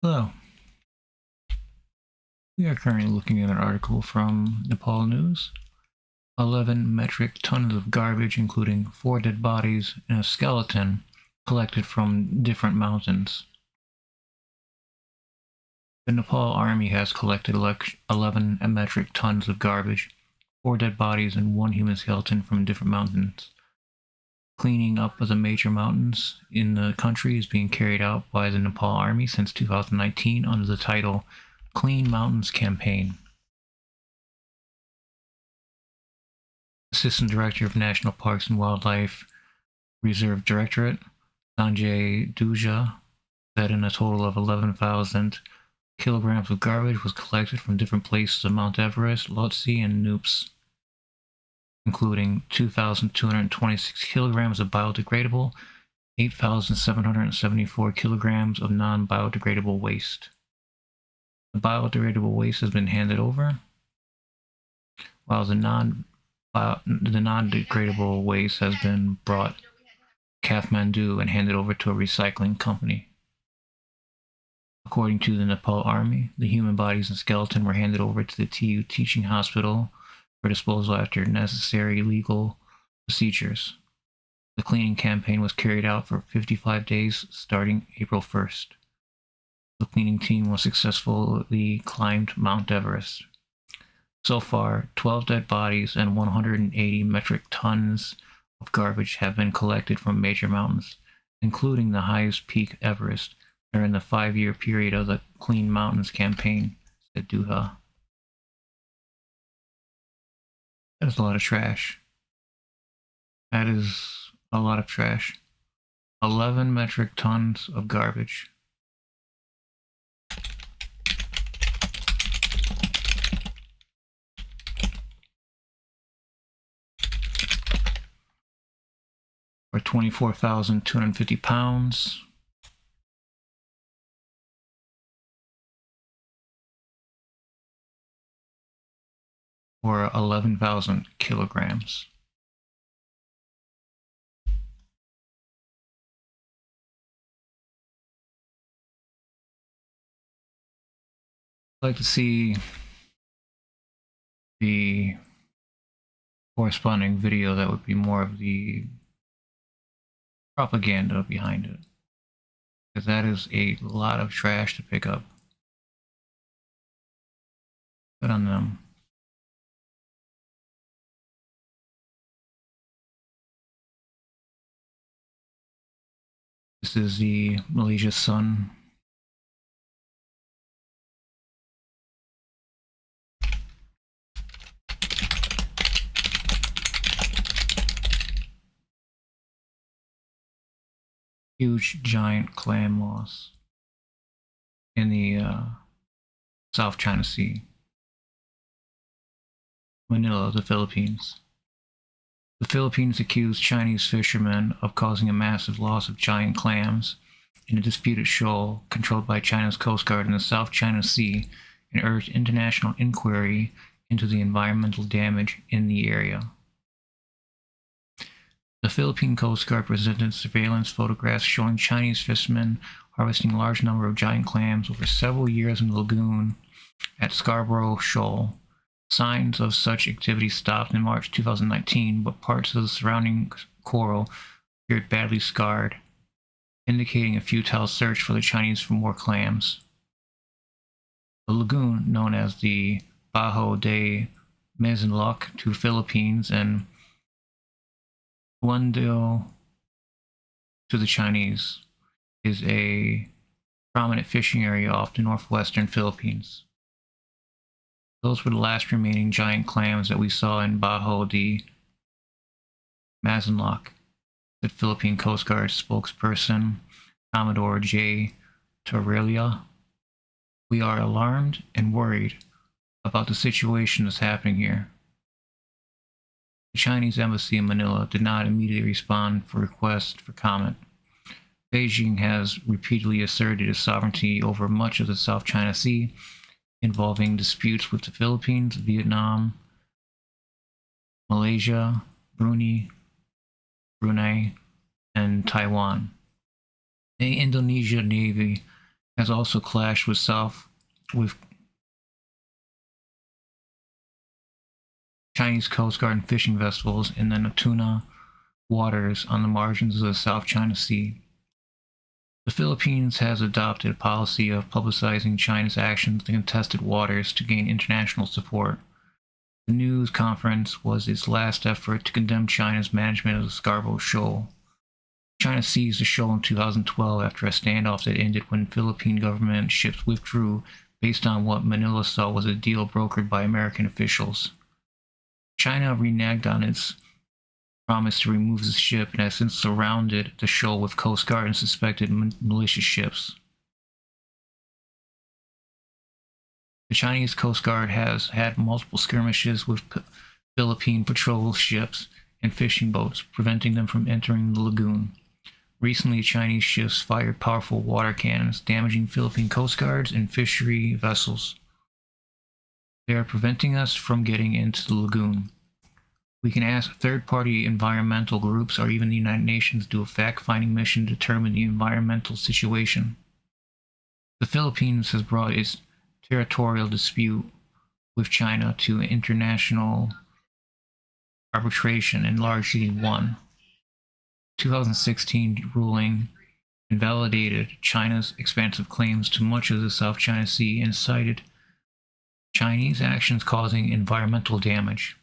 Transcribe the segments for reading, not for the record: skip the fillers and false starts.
Hello. We are currently looking at an article from Nepal News. 11 metric tons of garbage, including 4 dead bodies and a skeleton, collected from different mountains. The Nepal Army has collected 11 metric tons of garbage, 4 dead bodies, and 1 human skeleton from different mountains. Cleaning up of the major mountains in the country is being carried out by the Nepal Army since 2019 under the title Clean Mountains Campaign. Assistant Director of National Parks and Wildlife Reserve Directorate, Sanjay Duja, said in a total of 11,000 kilograms of garbage was collected from different places of Mount Everest, Lhotse, and Noops, including 2,226 kilograms of biodegradable, 8,774 kilograms of non-biodegradable waste. The biodegradable waste has been handed over, while the non-degradable waste has been brought to Kathmandu and handed over to a recycling company. According to the Nepal Army, the human bodies and skeleton were handed over to the TU Teaching Hospital for disposal after necessary legal procedures. The cleaning campaign was carried out for 55 days starting April 1st. The cleaning team was successfully climbed Mount Everest. So far, 12 dead bodies and 180 metric tons of garbage have been collected from major mountains, including the highest peak, Everest, during the 5-year period of the Clean Mountains campaign, said Duha. That is a lot of trash. That is a lot of trash. 11 metric tons of garbage. Or 24,250 pounds. Or 11,000 kilograms. I'd like to see the corresponding video that would be more of the propaganda behind it, because that is a lot of trash to pick up. Good on them. This is the Malaysia Sun. Huge giant clam loss in the South China Sea. Manila, the Philippines. The Philippines accused Chinese fishermen of causing a massive loss of giant clams in a disputed shoal controlled by China's Coast Guard in the South China Sea and urged international inquiry into the environmental damage in the area. The Philippine Coast Guard presented surveillance photographs showing Chinese fishermen harvesting a large number of giant clams over several years in the lagoon at Scarborough Shoal. Signs of such activity stopped in March 2019, but parts of the surrounding coral appeared badly scarred, indicating a futile search for the Chinese for more clams. The lagoon, known as the Bajo de Mazinloc to Philippines and Guandao to the Chinese, is a prominent fishing area off the northwestern Philippines. Those were the last remaining giant clams that we saw in Bajo de Mazinloc, said Philippine Coast Guard spokesperson Commodore J. Torrelia. We are alarmed and worried about the situation that's happening here. The Chinese embassy in Manila did not immediately respond for requests for comment. Beijing has repeatedly asserted its sovereignty over much of the South China Sea, involving disputes with the Philippines, Vietnam, Malaysia, Brunei, and Taiwan. The Indonesian Navy has also clashed with Chinese Coast Guard and fishing vessels in the Natuna waters on the margins of the South China Sea. The Philippines has adopted a policy of publicizing China's actions in contested waters to gain international support. The news conference was its last effort to condemn China's management of the Scarborough Shoal. China seized the shoal in 2012 after a standoff that ended when Philippine government ships withdrew based on what Manila saw was a deal brokered by American officials. China reneged on its promise to remove the ship and has since surrounded the shoal with Coast Guard and suspected malicious ships. The Chinese Coast Guard has had multiple skirmishes with Philippine patrol ships and fishing boats, preventing them from entering the lagoon. Recently, Chinese ships fired powerful water cannons, damaging Philippine Coast Guards and fishery vessels. They are preventing us from getting into the lagoon. We can ask third-party environmental groups or even the United Nations to do a fact-finding mission to determine the environmental situation. The Philippines has brought its territorial dispute with China to international arbitration and largely won. 2016 ruling invalidated China's expansive claims to much of the South China Sea and cited Chinese actions causing environmental damage.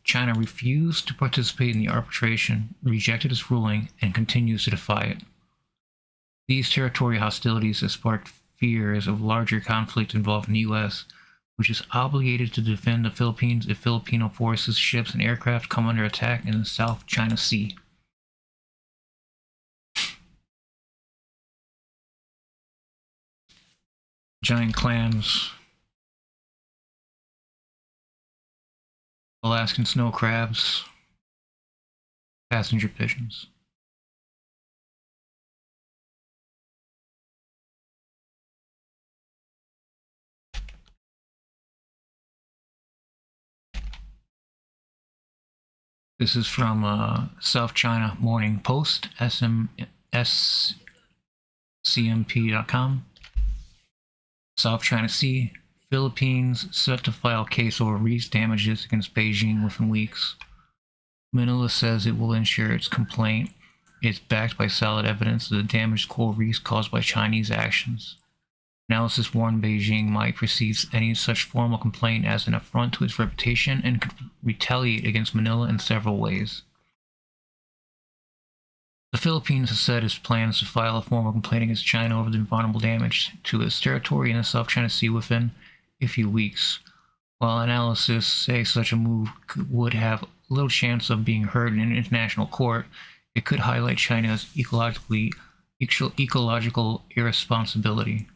China refused to participate in the arbitration, rejected its ruling, and continues to defy it. These territorial hostilities have sparked fears of larger conflict involving the U.S., which is obligated to defend the Philippines if Filipino forces, ships, and aircraft come under attack in the South China Sea. Giant clams, Alaskan snow crabs, passenger pigeons. This is from South China Morning Post, scmp.com. South China Sea, Philippines set to file case over reef damages against Beijing within weeks. Manila says it will ensure its complaint is backed by solid evidence of the damaged coral reefs caused by Chinese actions. Analysis warned Beijing might perceive any such formal complaint as an affront to its reputation and could retaliate against Manila in several ways. The Philippines has said its plans to file a formal complaint against China over the environmental damage to its territory in the South China Sea within a few weeks. While analysts say such a move would have little chance of being heard in an international court, it could highlight China's ecological irresponsibility.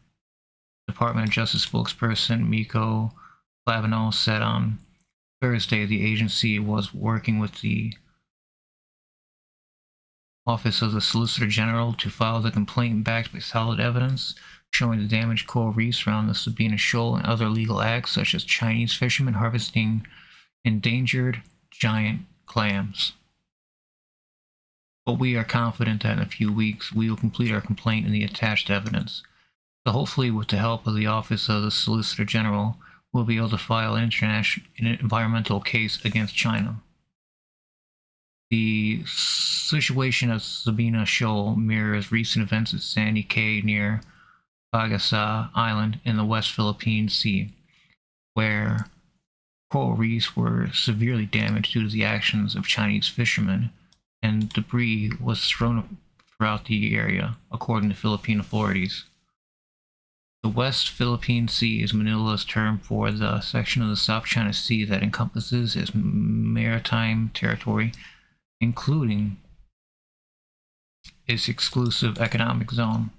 Department of Justice spokesperson Miko Clavino said on Thursday the agency was working with the Office of the Solicitor General to file the complaint backed by solid evidence showing the damaged coral reefs around the Sabina Shoal and other legal acts such as Chinese fishermen harvesting endangered giant clams. But we are confident that in a few weeks we will complete our complaint and the attached evidence. So hopefully with the help of the Office of the Solicitor General, we'll be able to file an environmental case against China. The situation of Sabina Shoal mirrors recent events at Sandy Cay near Pagasa Island in the West Philippine Sea, where coral reefs were severely damaged due to the actions of Chinese fishermen, and debris was thrown throughout the area, according to Philippine authorities. The West Philippine Sea is Manila's term for the section of the South China Sea that encompasses its maritime territory, including its exclusive economic zone.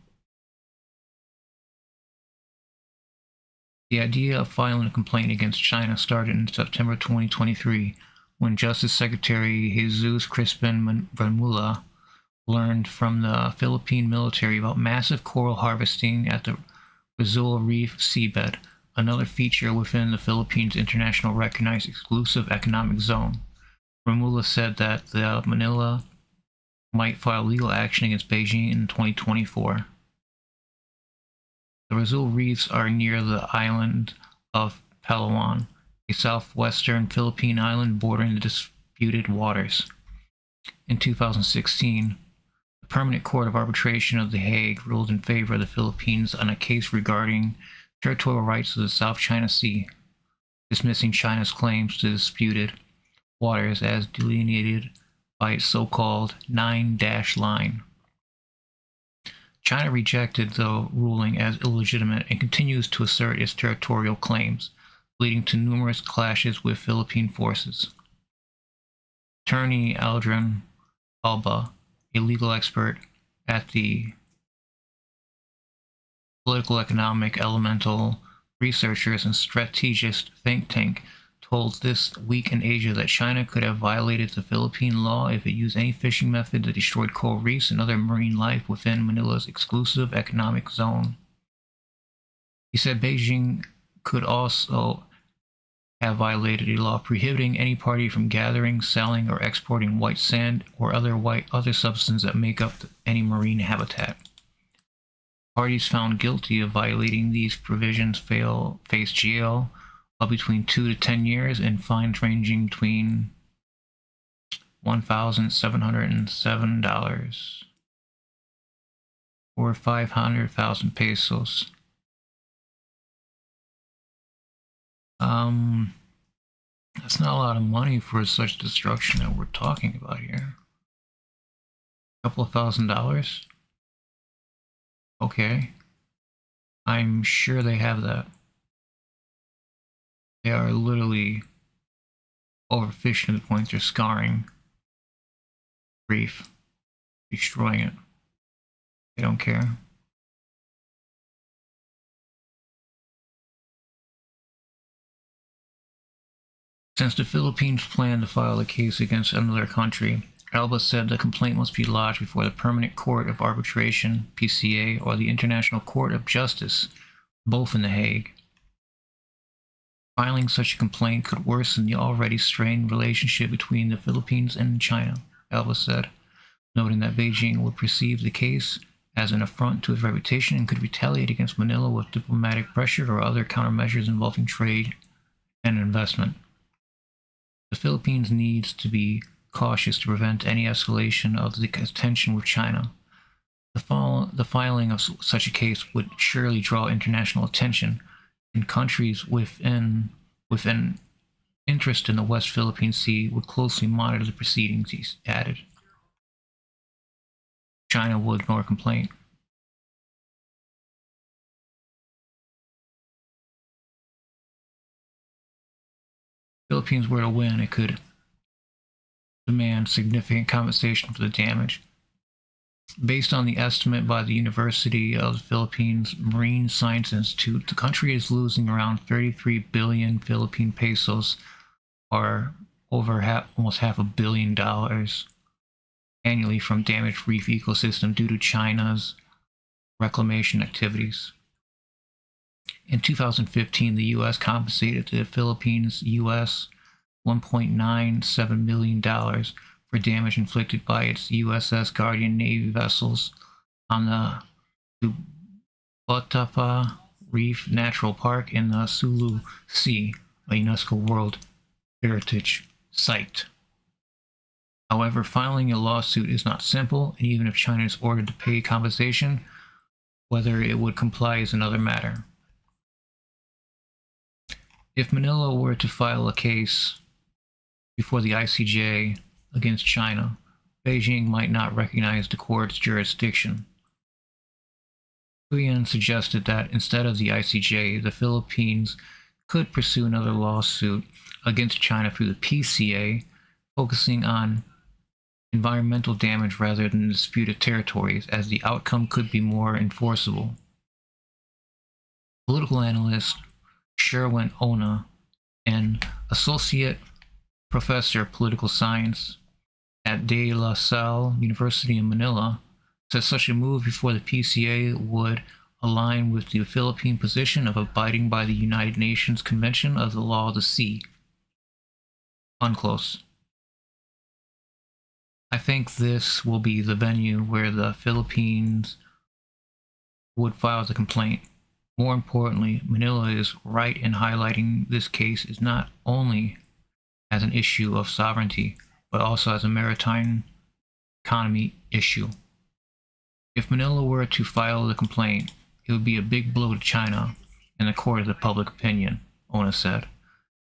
The idea of filing a complaint against China started in September 2023 when Justice Secretary Jesus Crispin Remulla learned from the Philippine military about massive coral harvesting at the Rizal Reef seabed, another feature within the Philippines' international recognized exclusive economic zone. Remulla said that the Manila might file legal action against Beijing in 2024. The Brazil reefs are near the island of Palawan, a southwestern Philippine island bordering the disputed waters. In 2016, the Permanent Court of Arbitration of The Hague ruled in favor of the Philippines on a case regarding territorial rights of the South China Sea, dismissing China's claims to disputed waters as delineated by its so-called Nine-Dash Line. China rejected the ruling as illegitimate and continues to assert its territorial claims, leading to numerous clashes with Philippine forces. Attorney Aldrin Alba, a legal expert at the Political Economic Elemental Researchers and Strategist think tank, told This Week in Asia that China could have violated the Philippine law if it used any fishing method that destroyed coral reefs and other marine life within Manila's exclusive economic zone. He said Beijing could also have violated a law prohibiting any party from gathering, selling, or exporting white sand or other substances that make up any marine habitat. Parties found guilty of violating these provisions face jail of between 2 to 10 years and fines ranging between $1,707 or 500,000 pesos. That's not a lot of money for such destruction that we're talking about here. A couple of $1,000. Okay. I'm sure they have that. They are literally overfishing to the point they're scarring reef, destroying it. They don't care. Since the Philippines plan to file a case against another country, Alba said the complaint must be lodged before the Permanent Court of Arbitration, PCA, or the International Court of Justice, both in The Hague. Filing such a complaint could worsen the already strained relationship between the Philippines and China, Alba said, noting that Beijing would perceive the case as an affront to its reputation and could retaliate against Manila with diplomatic pressure or other countermeasures involving trade and investment. The Philippines needs to be cautious to prevent any escalation of the tension with China. The filing of such a case would surely draw international attention, and countries with an interest in the West Philippine Sea would closely monitor the proceedings, he added. China will ignore complaint. If the Philippines were to win, it could demand significant compensation for the damage. Based on the estimate by the University of the Philippines Marine Science Institute, the country is losing around 33 billion Philippine pesos, or over almost $500 million annually from damaged reef ecosystem due to China's reclamation activities. In 2015, the U.S. compensated the Philippines US $1.97 million for damage inflicted by its USS Guardian Navy vessels on the Botapa Reef Natural Park in the Sulu Sea, a UNESCO World Heritage Site. However, filing a lawsuit is not simple, and even if China is ordered to pay compensation, whether it would comply is another matter. If Manila were to file a case before the ICJ against China, Beijing might not recognize the court's jurisdiction. Nguyen suggested that instead of the ICJ, the Philippines could pursue another lawsuit against China through the PCA, focusing on environmental damage rather than disputed territories, as the outcome could be more enforceable. Political analyst Sherwin Ona, an associate professor of political science at De La Salle University in Manila, says such a move before the PCA would align with the Philippine position of abiding by the United Nations Convention of the Law of the Sea. Unclose. I think this will be the venue where the Philippines would file the complaint. More importantly, Manila is right in highlighting this case is not only as an issue of sovereignty, but also as a maritime economy issue. If Manila were to file the complaint, it would be a big blow to China in the court of the public opinion, Ona said.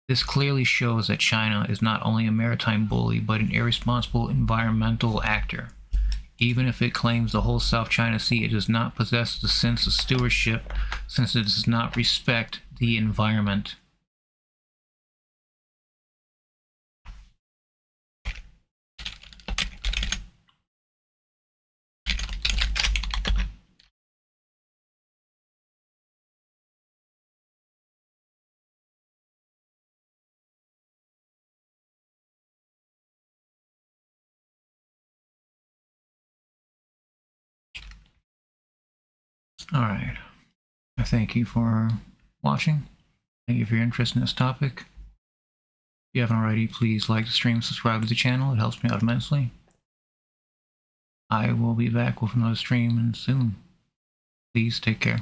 This clearly shows that China is not only a maritime bully, but an irresponsible environmental actor. Even if it claims the whole South China Sea, it does not possess the sense of stewardship since it does not respect the environment. Alright, I thank you for watching. Thank you for your interest in this topic. If you haven't already, please like the stream, subscribe to the channel, it helps me out immensely. I will be back with another stream soon. Please take care.